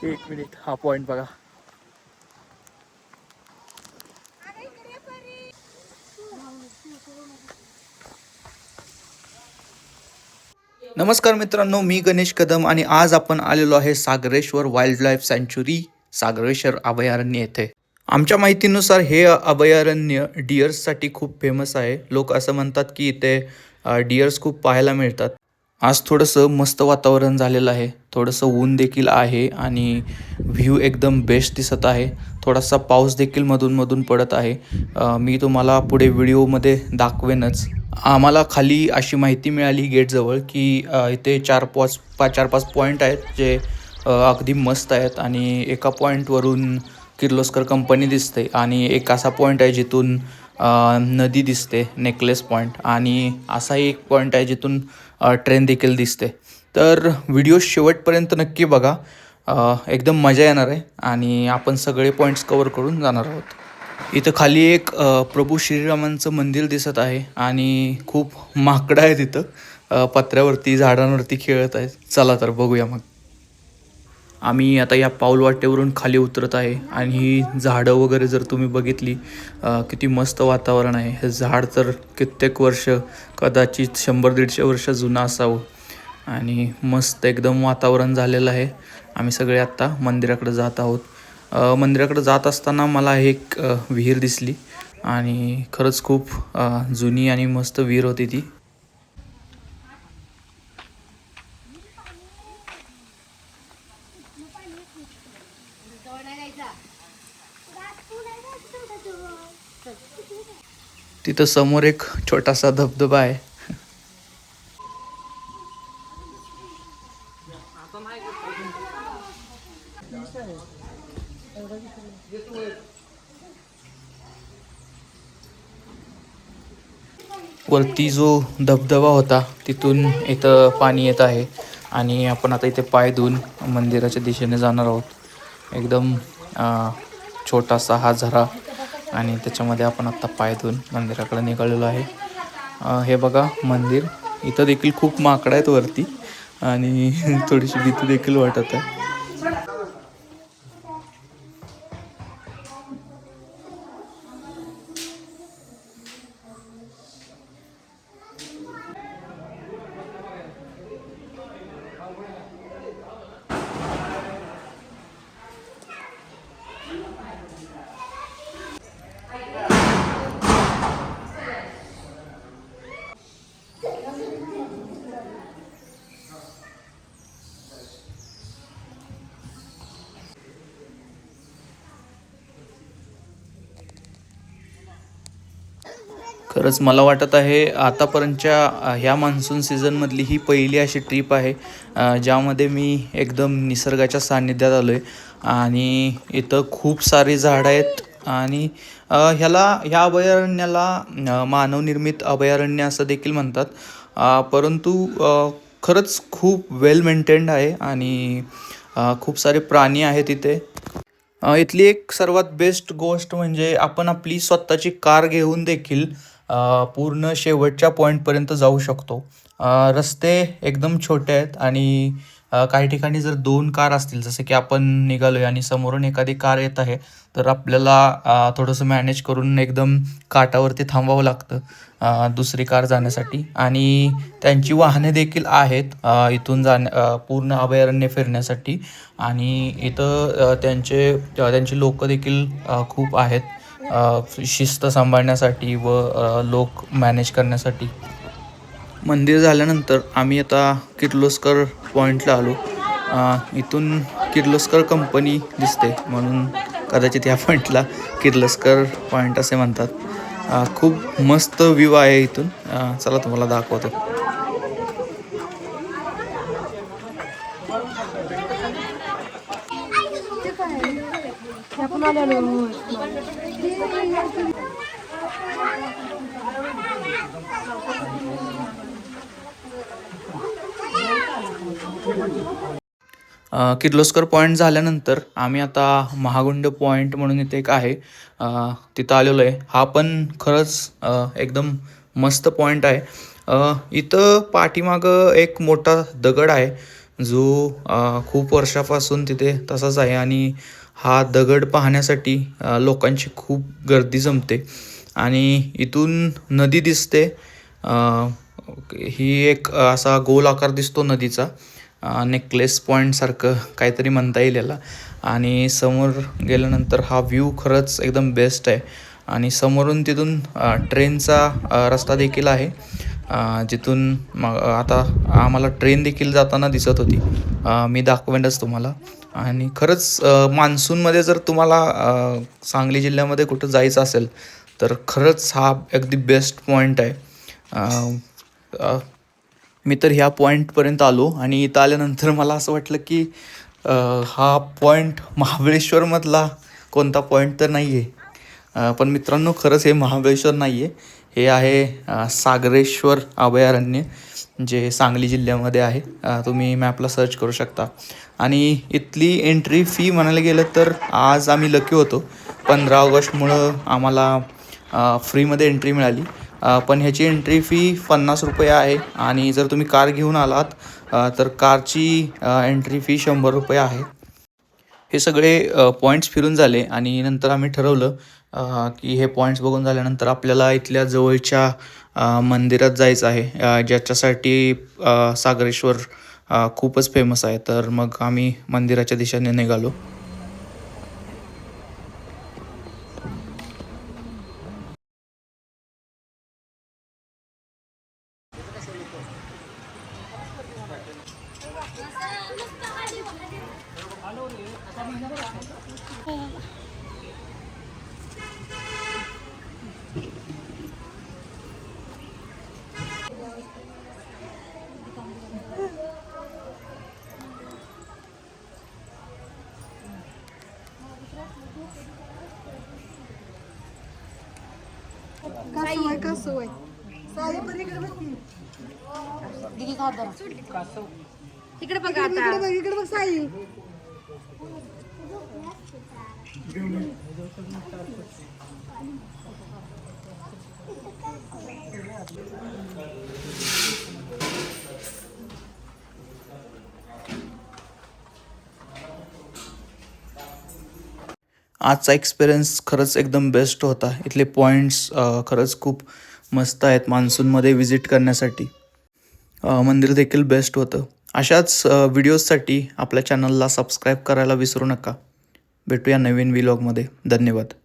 एक मिनिट, हा पॉइंट बघा. नमस्कार मित्रांनो, मी गणेश कदम आणि आज आपण आलेलो आहे सागरेश्वर वाईल्ड लाईफ सँच्युरी सागरेश्वर अभयारण्य येथे. आमच्या माहितीनुसार हे अभयारण्य डिअर्ससाठी खूप फेमस आहे. लोक असं म्हणतात की इथे डिअर्स खूप पाहायला मिळतात. आज थोडंसं मस्त वातावरण झालेलं आहे. थोडंसं ऊन देखील आहे आणि व्ह्यू एकदम बेस्ट दिसत आहे. थोडासा पाऊस देखील मधून पडत आहे. मी तुम्हाला पुढे व्हिडिओमध्ये दाखवेनच. आम्हाला खाली अशी माहिती मिळाली गेटजवळ की इथे 4-5 पॉईंट आहेत जे अगदी मस्त आहेत आणि एका पॉईंटवरून किर्लोस्कर कंपनी दिसते आणि एक असा पॉईंट आहे जिथून नदी दिसते, नेकलेस पॉईंट, आणि असा एक पॉईंट आहे जिथून ट्रेन देखील दिसते. तर व्हिडिओ शेवटपर्यंत नक्की बघा. एकदम मजा येणार आहे आणि आपण सगळे पॉईंट्स कवर करून जाणार आहोत. इथं खाली एक प्रभू श्रीरामांचं मंदिर दिसत आहे आणि खूप माकडं आहेत इथं. पत्र्यावरती, झाडांवरती खेळत आहेत. चला तर बघूया मग. आम्ही आता या पाऊलवाटेवरून खाली उतरत आहे आणि ही झाडं वगैरे जर तुम्ही बघितली, किती मस्त वातावरण आहे. हे झाड तर कित्येक वर्ष, कदाचित 100-150 वर्ष जुनं असावं आणि मस्त एकदम वातावरण झालेलं आहे. आम्ही सगळे आत्ता मंदिराकडे जात आहोत. मंदिराकडे जात असताना मला एक विहीर दिसली आणि खरंच खूप जुनी आणि मस्त विहीर होती ती. तिथं समोर एक छोटासा धबधबा आहे. वरती जो धबधबा होता तिथून इथं पाणी येत आहे आणि आपण आता इथे पाय धुवून मंदिराच्या दिशेने जाणार आहोत. एकदम छोटासा हा झरा आणि त्याच्यामध्ये आपण आत्ता पाय धुवून मंदिराकडे निघालेलो आहे. हे बघा मंदिर. इथं देखील खूप माकडं आहेत वरती आणि थोडीशी भीती देखील वाटत आहे. खरंच मला वाटत आहे आतापर्यंतच्या ह्या मान्सून सीझनमधली ही पहिली अशी ट्रीप आहे ज्यामध्ये मी एकदम निसर्गाच्या सान्निध्यात आलो आहे. आणि इथं खूप सारी झाडं आहेत आणि ह्या अभयारण्याला मानवनिर्मित अभयारण्य असं देखील म्हणतात. परंतु खरंच खूप वेल मेंटेन्ड आहे आणि खूप सारे प्राणी आहेत इथे. इथली एक सर्वात बेस्ट गोष्ट म्हणजे आपण आपली स्वतःची कार घेऊन देखील पूर्ण शेवटच्या पॉईंटपर्यंत जाऊ शकतो. रस्ते एकदम छोटे आहेत आणि काही ठिकाणी जर 2 कार असतील, जसं की आपण निघालो आहे आणि समोरून एखादी कार येत आहे, तर आपल्याला थोडंसं मॅनेज करून एकदम काठावरती थांबावं लागतं दुसरी कार जाण्यासाठी. आणि त्यांची वाहने देखील आहेत इथून पूर्ण अभयारण्य फिरण्यासाठी. आणि इथं त्यांची लोकं देखील खूप आहेत शिस्त सांभाळण्यासाठी व लोक मॅनेज करण्यासाठी. मंदिर झाल्यानंतर आम्ही आता किर्लोस्कर पॉईंटला आलो. इथून किर्लोस्कर कंपनी दिसते म्हणून कदाचित या पॉईंटला किर्लोस्कर पॉईंट असे म्हणतात. खूप मस्त व्ह्यू आहे इथून. चला तुम्हाला दाखवतो. किर्लोस्कर पॉईंट झाल्यानंतर आम्ही आता महागुंड पॉईंट म्हणून इथे एक आहे तिथं आलेलो आहे. हा पण खरंच एकदम मस्त पॉईंट आहे. इथं पाठीमागं एक मोठा दगड आहे जो खूप वर्षापासून तिथे तसाच आहे आणि हा दगड पाहण्यासाठी लोकांची खूप गर्दी जमते आणि इथून नदी दिसते. ही एक असा गोल आकार दिसतो नदीचा, नेकलेस पॉईंटसारखं काहीतरी म्हणता येईल याला. आणि समोर गेल्यानंतर हा व्ह्यू खरंच एकदम बेस्ट आहे आणि समोरून तिथून ट्रेनचा रस्ता देखील आहे, जिथून मग आता आम्हाला ट्रेन देखील जाताना दिसत होती. मी दाखवेनच तुम्हाला. आणि खरंच मान्सूनमध्ये जर तुम्हाला सांगली जिल्ह्यामध्ये कुठं जायचं असेल तर खरंच हा अगदी बेस्ट पॉईंट आहे. अ, मी तर ह्या पॉईंटपर्यंत आलो आणि इथं आल्यानंतर मला असं वाटलं की हा पॉईंट महाबळेश्वरमधला कोणता पॉईंट तर नाही आहे. पण मित्रांनो, खरंच हे महाबळेश्वर नाही आहे, हे आहे सागरेश्वर अभयारण्य, जे सांगली जिल्ह्यामध्ये आहे. तुम्ही मॅपला सर्च करू शकता. आणि इथली एंट्री फी म्हणायला गेलं तर आज आम्ही लकी होतो. 15 ऑगस्टमुळं आम्हाला फ्रीमध्ये एंट्री मिळाली. पण ह्याची एंट्री फी ₹50 आहे आणि जर तुम्ही कार घेऊन आलात तर कारची एंट्री फी ₹100 आहे. हे सगळे पॉईंट्स फिरून झाले आणि नंतर आम्ही ठरवलं की हे पॉईंट्स बघून झाल्यानंतर आपल्याला इथल्या जवळच्या मंदिरात जायचं आहे, ज्याच्यासाठी सागरेश्वर खूपच फेमस आहे. तर मग आम्ही मंदिराच्या दिशेने निघालो. इकडे बघा आता, इकडे बघ साई. आजचा एक्सपिरियन्स खरंच एकदम बेस्ट होता. इथले पॉईंट्स खरंच खूप मस्त आहेत मान्सूनमध्ये व्हिजिट करण्यासाठी. मंदिर देखील बेस्ट होतं. अशाच व्हिडिओजसाठी आपल्या चॅनलला सबस्क्राईब करायला विसरू नका. भेटूया नवीन व्लॉगमध्ये. धन्यवाद.